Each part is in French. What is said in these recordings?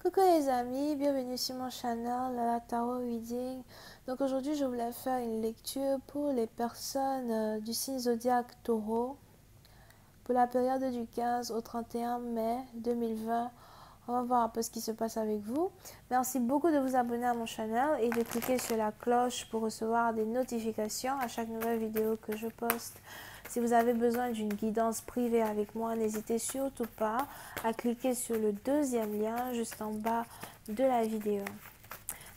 Coucou les amis, bienvenue sur mon channel la Tarot Reading. Donc aujourd'hui je voulais faire une lecture pour les personnes du signe zodiaque Taureau pour la période du 15 au 31 mai 2020. On va voir un peu ce qui se passe avec vous. Merci beaucoup de vous abonner à mon channel et de cliquer sur la cloche pour recevoir des notifications à chaque nouvelle vidéo que je poste. Si vous avez besoin d'une guidance privée avec moi, n'hésitez surtout pas à cliquer sur le deuxième lien juste en bas de la vidéo.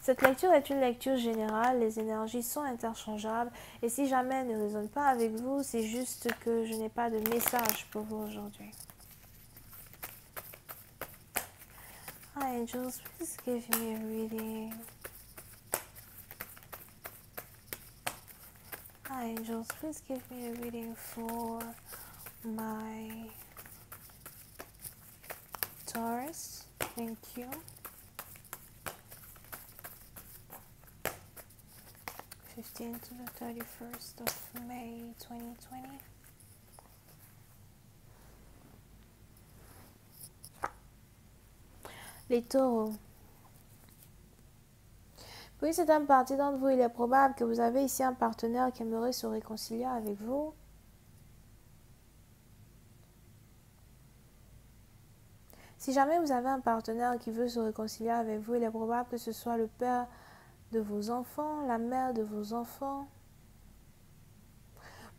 Cette lecture est une lecture générale, les énergies sont interchangeables et si jamais elle ne résonne pas avec vous, c'est juste que je n'ai pas de message pour vous aujourd'hui. Hi angels, please give me a reading. Hi angels, please give me a reading for my Taurus. Thank you. 15th to the 31st of May 2020. Les taureaux. Pour certaines parties d'entre vous, il est probable que vous avez ici un partenaire qui aimerait se réconcilier avec vous. Si jamais vous avez un partenaire qui veut se réconcilier avec vous, il est probable que ce soit le père de vos enfants, la mère de vos enfants.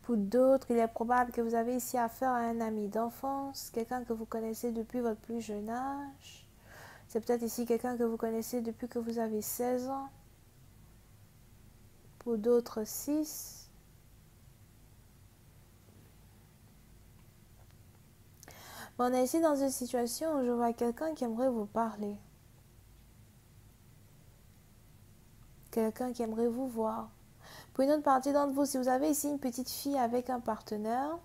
Pour d'autres, il est probable que vous avez ici affaire à un ami d'enfance, quelqu'un que vous connaissez depuis votre plus jeune âge. C'est peut-être ici quelqu'un que vous connaissez depuis que vous avez 16 ans. Pour d'autres, 6. On est ici dans une situation où je vois quelqu'un qui aimerait vous parler. Quelqu'un qui aimerait vous voir. Pour une autre partie d'entre vous, si vous avez ici une petite fille avec un partenaire,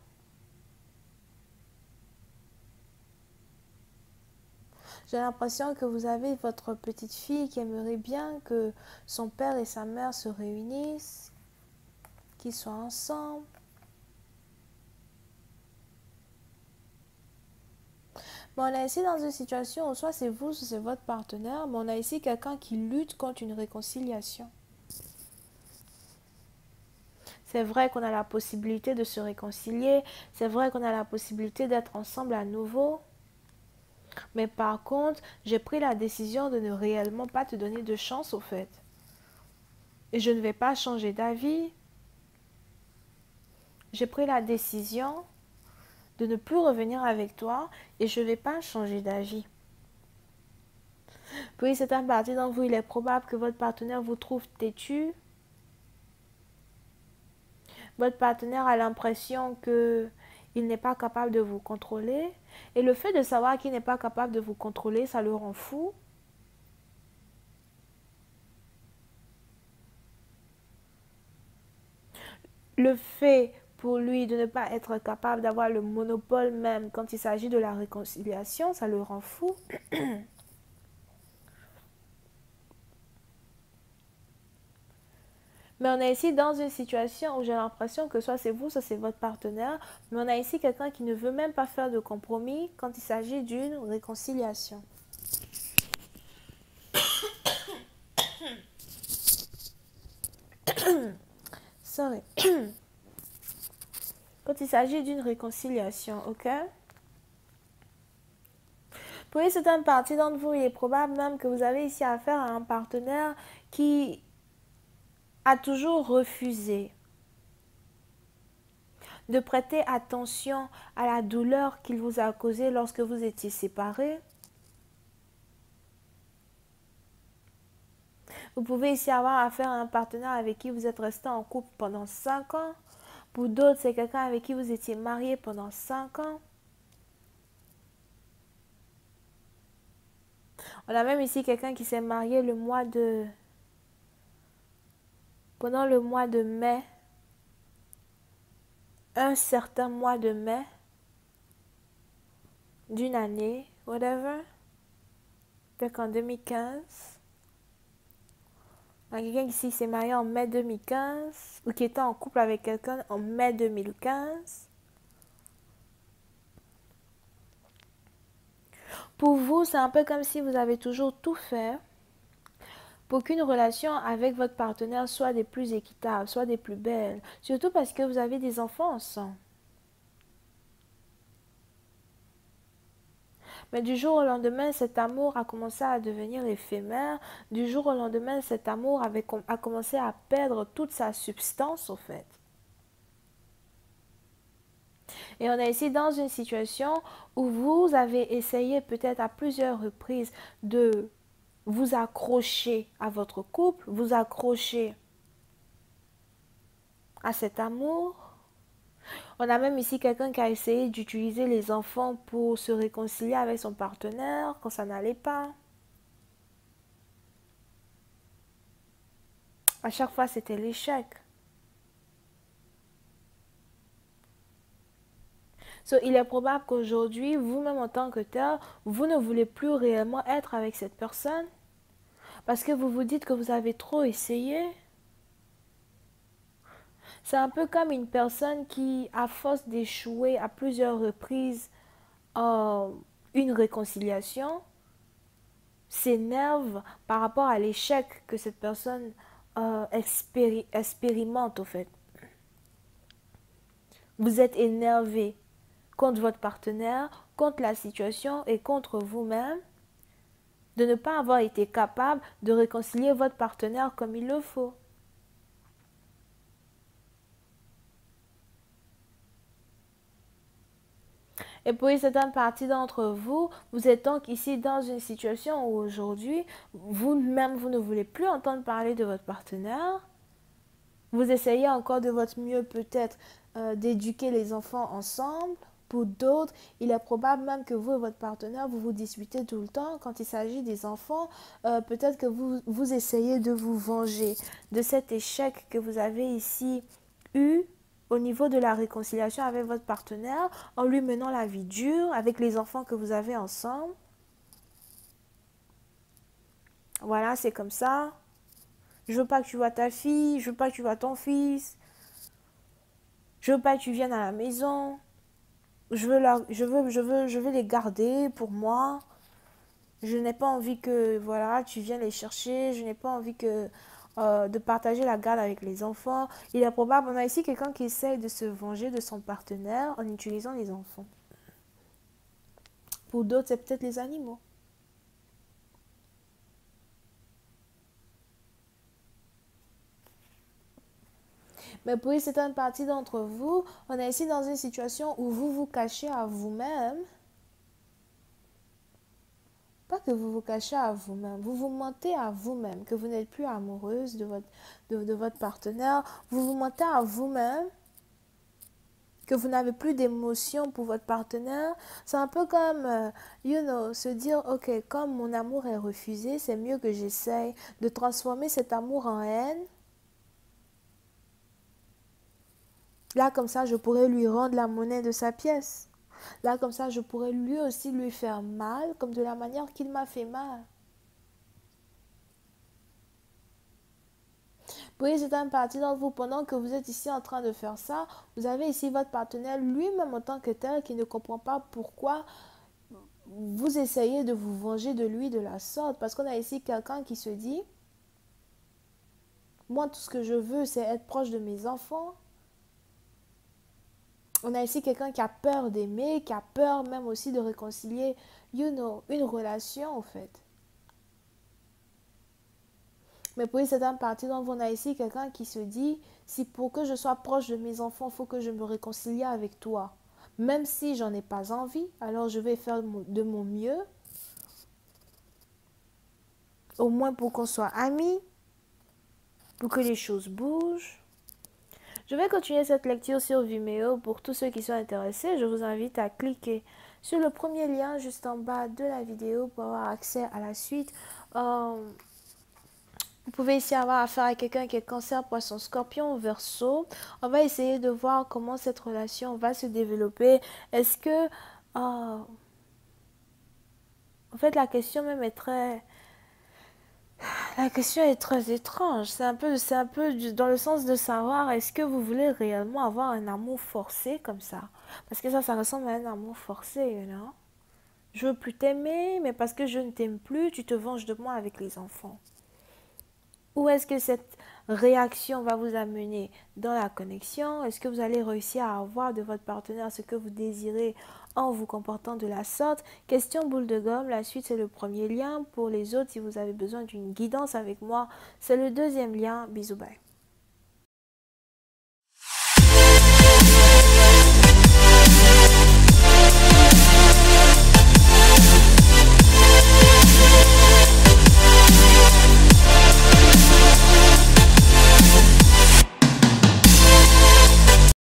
j'ai l'impression que vous avez votre petite fille qui aimerait bien que son père et sa mère se réunissent, qu'ils soient ensemble. On est ici dans une situation où soit c'est vous, soit c'est votre partenaire, mais on a ici quelqu'un qui lutte contre une réconciliation. C'est vrai qu'on a la possibilité de se réconcilier, c'est vrai qu'on a la possibilité d'être ensemble à nouveau. Mais par contre, j'ai pris la décision de ne réellement pas te donner de chance au fait. Et je ne vais pas changer d'avis. J'ai pris la décision de ne plus revenir avec toi et je ne vais pas changer d'avis. Puis c'est un parti d'entre vous, il est probable que votre partenaire vous trouve têtu. Votre partenaire a l'impression qu'il n'est pas capable de vous contrôler. Et le fait de savoir qu'il n'est pas capable de vous contrôler, ça le rend fou. Le fait pour lui de ne pas être capable d'avoir le monopole même quand il s'agit de la réconciliation, ça le rend fou. Mais on est ici dans une situation où j'ai l'impression que soit c'est vous, soit c'est votre partenaire, mais on a ici quelqu'un qui ne veut même pas faire de compromis quand il s'agit d'une réconciliation. Sorry. Quand il s'agit d'une réconciliation, ok? Pour une certaine partie d'entre vous, il est probable même que vous avez ici affaire à un partenaire qui a toujours refusé de prêter attention à la douleur qu'il vous a causée lorsque vous étiez séparés. Vous pouvez ici avoir affaire à un partenaire avec qui vous êtes resté en couple pendant 5 ans. Pour d'autres, c'est quelqu'un avec qui vous étiez marié pendant 5 ans. On a même ici quelqu'un qui s'est marié pendant le mois de mai. Un certain mois de mai d'une année, whatever. Peut-être en 2015. Il y a quelqu'un qui s'est marié en mai 2015 ou qui était en couple avec quelqu'un en mai 2015. Pour vous, c'est un peu comme si vous avez toujours tout fait pour qu'une relation avec votre partenaire soit des plus équitables, soit des plus belles. Surtout parce que vous avez des enfants ensemble. Mais du jour au lendemain, cet amour a commencé à devenir éphémère. Du jour au lendemain, cet amour a commencé à perdre toute sa substance, au fait. Et on est ici dans une situation où vous avez essayé peut-être à plusieurs reprises de vous accrocher à votre couple, vous accrocher à cet amour. On a même ici quelqu'un qui a essayé d'utiliser les enfants pour se réconcilier avec son partenaire quand ça n'allait pas. À chaque fois, c'était l'échec. So, il est probable qu'aujourd'hui, vous-même en tant que tel, vous ne voulez plus réellement être avec cette personne parce que vous vous dites que vous avez trop essayé. C'est un peu comme une personne qui, à force d'échouer à plusieurs reprises en une réconciliation, s'énerve par rapport à l'échec que cette personne expérimente au fait. Vous êtes énervé contre votre partenaire, contre la situation et contre vous-même de ne pas avoir été capable de réconcilier votre partenaire comme il le faut. Et pour une certaine partie d'entre vous, vous êtes donc ici dans une situation où aujourd'hui, vous-même, vous ne voulez plus entendre parler de votre partenaire. Vous essayez encore de votre mieux peut-être d'éduquer les enfants ensemble. Pour d'autres, il est probable même que vous et votre partenaire, vous vous disputez tout le temps. Quand il s'agit des enfants, peut-être que vous essayez de vous venger de cet échec que vous avez ici eu au niveau de la réconciliation avec votre partenaire, en lui menant la vie dure avec les enfants que vous avez ensemble. Voilà, c'est comme ça. Je veux pas que tu vois ta fille, je veux pas que tu vois ton fils. Je veux pas que tu viennes à la maison. Je veux les garder pour moi. Je n'ai pas envie que voilà, tu viennes les chercher. Je n'ai pas envie de partager la garde avec les enfants. Il est probable, on a ici quelqu'un qui essaye de se venger de son partenaire en utilisant les enfants. Pour d'autres, c'est peut-être les animaux. Mais pour une certaine partie d'entre vous, on est ici dans une situation où vous vous cachez à vous-même. Pas que vous vous cachez à vous-même, vous vous mentez à vous-même, que vous n'êtes plus amoureuse de votre partenaire. Vous vous mentez à vous-même que vous n'avez plus d'émotion pour votre partenaire. C'est un peu comme, se dire, ok, comme mon amour est refusé, c'est mieux que j'essaye de transformer cet amour en haine. Là, comme ça, je pourrais lui rendre la monnaie de sa pièce. Là, comme ça, je pourrais lui aussi lui faire mal, comme de la manière qu'il m'a fait mal. Oui, c'est une partie d'entre vous, pendant que vous êtes ici en train de faire ça, vous avez ici votre partenaire lui-même en tant que tel qui ne comprend pas pourquoi vous essayez de vous venger de lui de la sorte. Parce qu'on a ici quelqu'un qui se dit, moi tout ce que je veux c'est être proche de mes enfants. On a ici quelqu'un qui a peur d'aimer, qui a peur même aussi de réconcilier, une relation en fait. Mais pour une certaine partie d'entre vous, on a ici quelqu'un qui se dit, si pour que je sois proche de mes enfants, il faut que je me réconcilie avec toi. Même si j'en ai pas envie, alors je vais faire de mon mieux, au moins pour qu'on soit amis, pour que les choses bougent. Je vais continuer cette lecture sur Vimeo. Pour tous ceux qui sont intéressés, je vous invite à cliquer sur le premier lien juste en bas de la vidéo pour avoir accès à la suite. Vous pouvez ici avoir affaire à quelqu'un qui est Cancer, Poisson, Scorpion, Verseau. On va essayer de voir comment cette relation va se développer. Est-ce que... en fait, la question même est très... La question est très étrange. C'est un peu dans le sens de savoir est-ce que vous voulez réellement avoir un amour forcé comme ça? Parce que ça ressemble à un amour forcé, non? Je veux plus t'aimer, mais parce que je ne t'aime plus, tu te venges de moi avec les enfants. Où est-ce que cette réaction va vous amener dans la connexion? Est-ce que vous allez réussir à avoir de votre partenaire ce que vous désirez en vous comportant de la sorte? Question boule de gomme, la suite c'est le premier lien. Pour les autres, si vous avez besoin d'une guidance avec moi, c'est le deuxième lien. Bisous, bye.